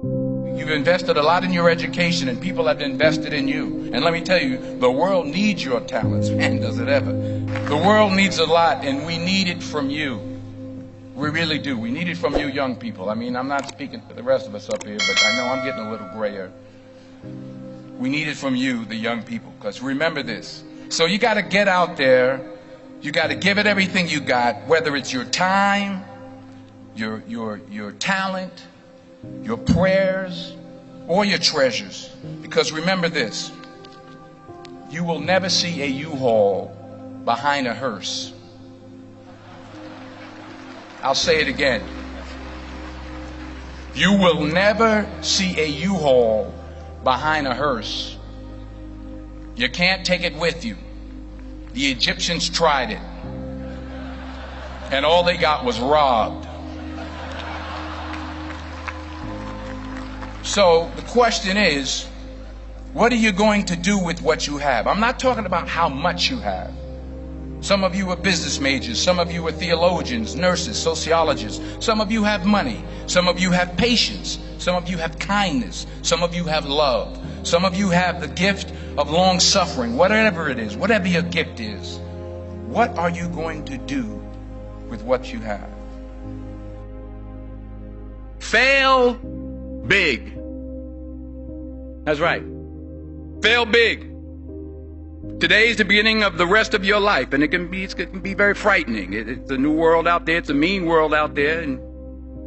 You've invested a lot in your education, and people have invested in you. And let me tell you, the world needs your talents. Man, does it ever. The world needs a lot, and we need it from you. We really do. We need it from you young people. I mean, I'm not speaking for the rest of us up here, but I know I'm getting a little grayer. We need it from you, the young people, because remember this. So you got to get out there. You got to give it everything you got, whether it's your time, your talent, your prayers, or your treasures. Because remember this, you will never see a U-Haul behind a hearse. I'll say it again. You will never see a U-Haul behind a hearse. You can't take it with you. The Egyptians tried it, and all they got was robbed. So the question is, what are you going to do with what you have? I'm not talking about how much you have. Some of you are business majors. Some of you are theologians, nurses, sociologists. Some of you have money. Some of you have patience. Some of you have kindness. Some of you have love. Some of you have the gift of long suffering. Whatever it is, whatever your gift is, what are you going to do with what you have? Fail big. That's right. Fail big. Today is the beginning of the rest of your life, and it can be very frightening. It's a new world out there. It's a mean world out there, and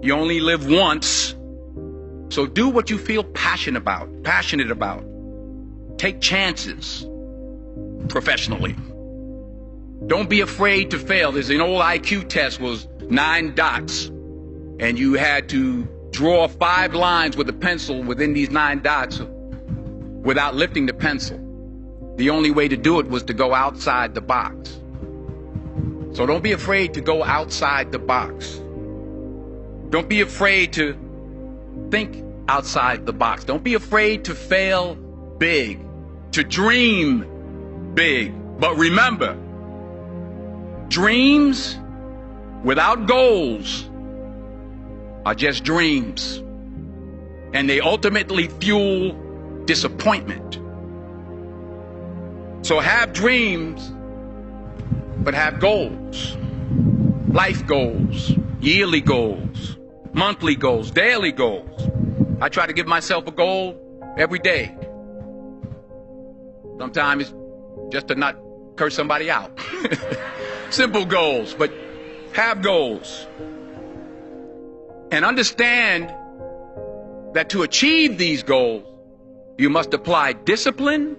you only live once. So do what you feel passionate about. Take chances professionally. Don't be afraid to fail. There's an old IQ test, was 9 dots, and you had to draw 5 lines with a pencil within these 9 dots without lifting the pencil. The only way to do it was to go outside the box. So don't be afraid to go outside the box. Don't be afraid to think outside the box. Don't be afraid to fail big, to dream big. But remember, dreams without goals are just dreams, and they ultimately fuel disappointment. So have dreams, but have goals. Life goals, yearly goals, monthly goals, daily goals. I try to give myself a goal every day. Sometimes it's just to not curse somebody out. Simple goals, but have goals. And understand that to achieve these goals, you must apply discipline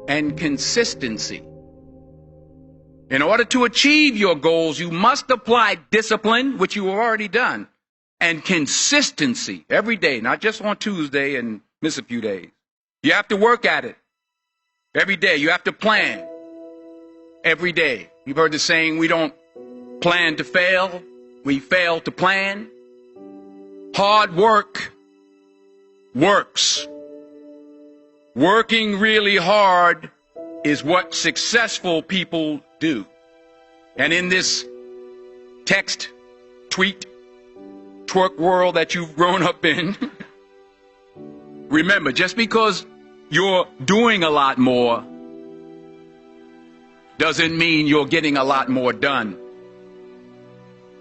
and consistency. In order to achieve your goals, you must apply discipline, which you have already done, and consistency every day, not just on Tuesday and miss a few days. You have to work at it every day. You have to plan every day. You've heard the saying, we don't plan to fail, we fail to plan. Hard work works. Working really hard is what successful people do. And in this text, tweet, twerk world that you've grown up in, remember, just because you're doing a lot more doesn't mean you're getting a lot more done.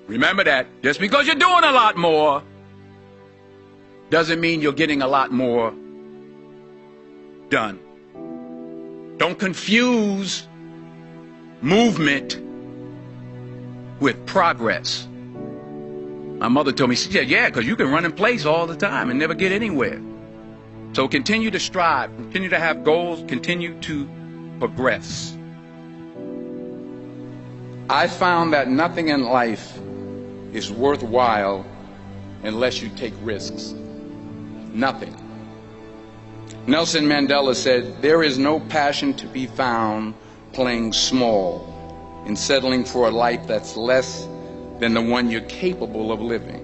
Remember that. Just because you're doing a lot more doesn't mean you're getting a lot more done. Don't confuse movement with progress. My mother told me, she said, yeah, because you can run in place all the time and never get anywhere. So continue to strive, continue to have goals, continue to progress. I found that nothing in life is worthwhile unless you take risks. Nothing. Nelson Mandela said, there is no passion to be found playing small and settling for a life that's less than the one you're capable of living.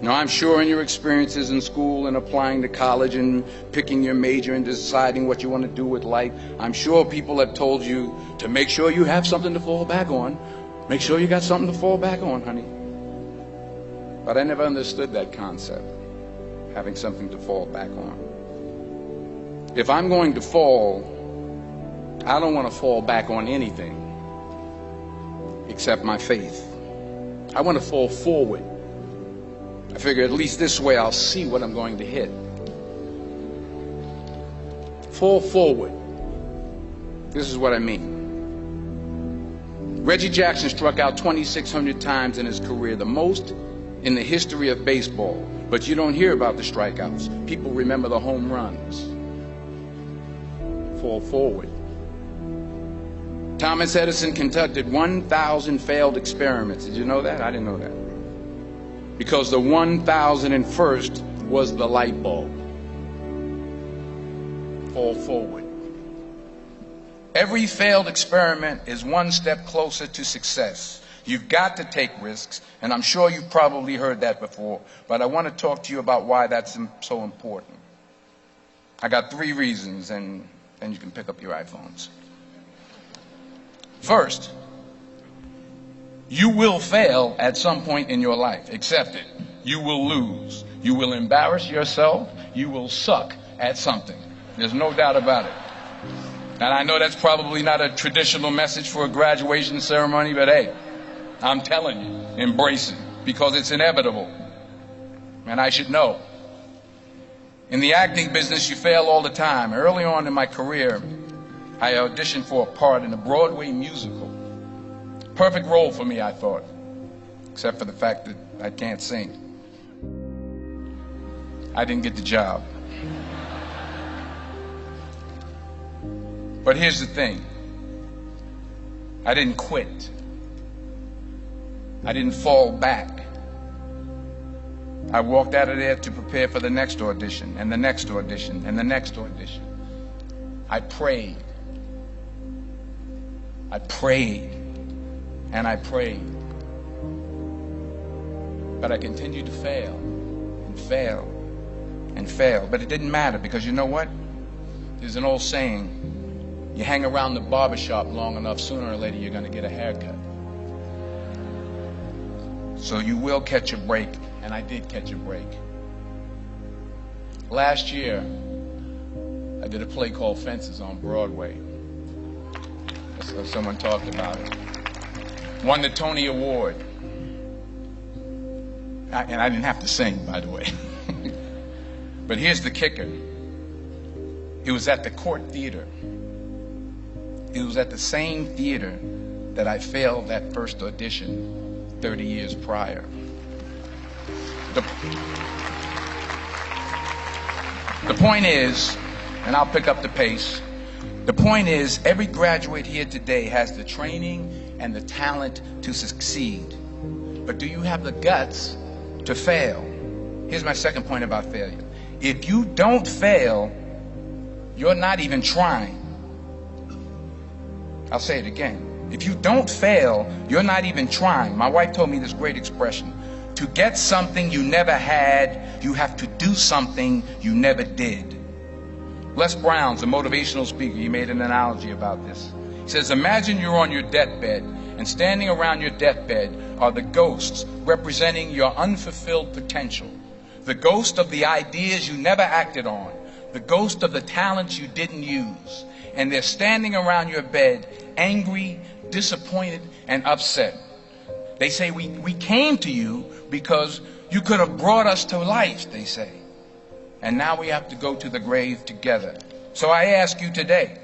Now, I'm sure in your experiences in school and applying to college and picking your major and deciding what you want to do with life, I'm sure people have told you to make sure you have something to fall back on. Make sure you got something to fall back on, honey. But I never understood that concept, having something to fall back on. If I'm going to fall, I don't want to fall back on anything except my faith. I want to fall forward. I figure at least this way I'll see what I'm going to hit. Fall forward. This is what I mean. Reggie Jackson struck out 2,600 times in his career, the most in the history of baseball. But you don't hear about the strikeouts. People remember the home runs. Fall forward. Thomas Edison conducted 1,000 failed experiments. Did you know that? I didn't know that. Because the 1,001st was the light bulb. Fall forward. Every failed experiment is one step closer to success. You've got to take risks, and I'm sure you've probably heard that before, but I want to talk to you about why that's so important. I got 3 reasons, and then you can pick up your iPhones. First, you will fail at some point in your life. Accept it. You will lose. You will embarrass yourself. You will suck at something. There's no doubt about it. And I know that's probably not a traditional message for a graduation ceremony, but hey, I'm telling you, embrace it, because it's inevitable. And I should know. In the acting business, you fail all the time. Early on in my career, I auditioned for a part in a Broadway musical. Perfect role for me, I thought, except for the fact that I can't sing. I didn't get the job. But here's the thing. I didn't quit. I didn't fall back. I walked out of there to prepare for the next audition, and the next audition, and the next audition. I prayed. I prayed. And I prayed. But I continued to fail, and fail, and fail. But it didn't matter, because you know what? There's an old saying, you hang around the barbershop long enough, sooner or later you're going to get a haircut. So you will catch a break, and I did catch a break. Last year, I did a play called Fences on Broadway. Someone talked about it. Won the Tony Award. And I didn't have to sing, by the way. But here's the kicker. It was at the Court Theater. It was at the same theater that I failed that first audition 30 years prior. The point is, and I'll pick up the pace, the point is, every graduate here today has the training and the talent to succeed. But do you have the guts to fail? Here's my second point about failure. If you don't fail, you're not even trying. I'll say it again. If you don't fail, you're not even trying. My wife told me this great expression. To get something you never had, you have to do something you never did. Les Brown's a motivational speaker. He made an analogy about this. He says, imagine you're on your deathbed, and standing around your deathbed are the ghosts representing your unfulfilled potential. The ghost of the ideas you never acted on. The ghost of the talents you didn't use. And they're standing around your bed, angry, disappointed, and upset. They say, we came to you because you could have brought us to life, they say. And now we have to go to the grave together. So I ask you today,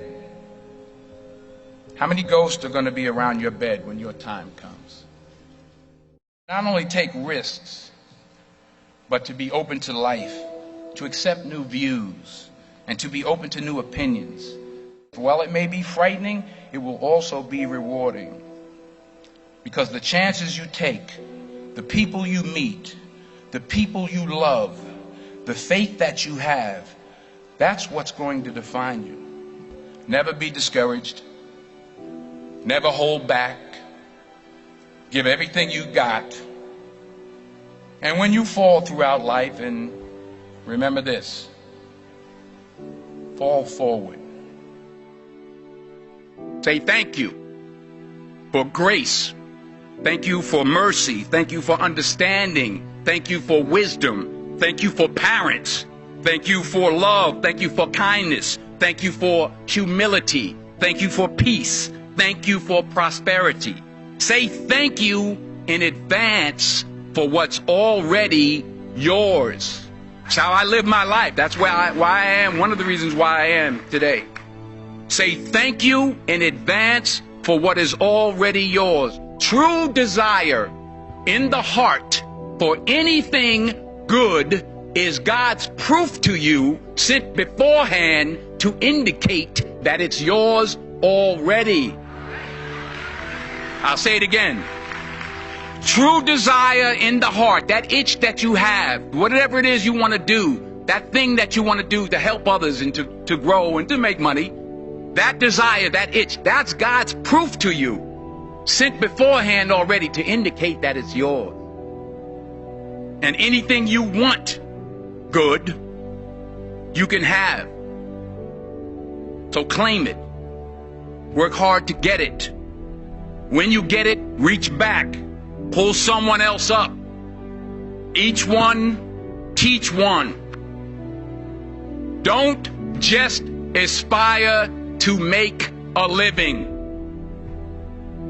how many ghosts are going to be around your bed when your time comes? Not only take risks, but to be open to life, to accept new views, and to be open to new opinions. While it may be frightening, it will also be rewarding. Because the chances you take, the people you meet, the people you love, the faith that you have, that's what's going to define you. Never be discouraged. Never hold back. Give everything you got. And when you fall throughout life, and remember this, fall forward. Say thank you for grace. Thank you for mercy. Thank you for understanding. Thank you for wisdom. Thank you for parents. Thank you for love. Thank you for kindness. Thank you for humility. Thank you for peace. Thank you for prosperity. Say thank you in advance for what's already yours. That's how I live my life. That's why I am. One of the reasons why I am today. Say thank you in advance for what is already yours. True desire in the heart for anything good is God's proof to you sent beforehand to indicate that it's yours already. I'll say it again. True desire in the heart, that itch that you have, whatever it is you want to do, that thing that you want to do to help others and to grow and to make money, that desire, that itch, that's God's proof to you, sent beforehand already to indicate that it's yours. And anything you want good, you can have. So claim it. Work hard to get it. When you get it, reach back. Pull someone else up. Each one, teach one. Don't just aspire to make a living.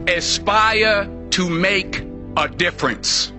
Aspire to make a difference.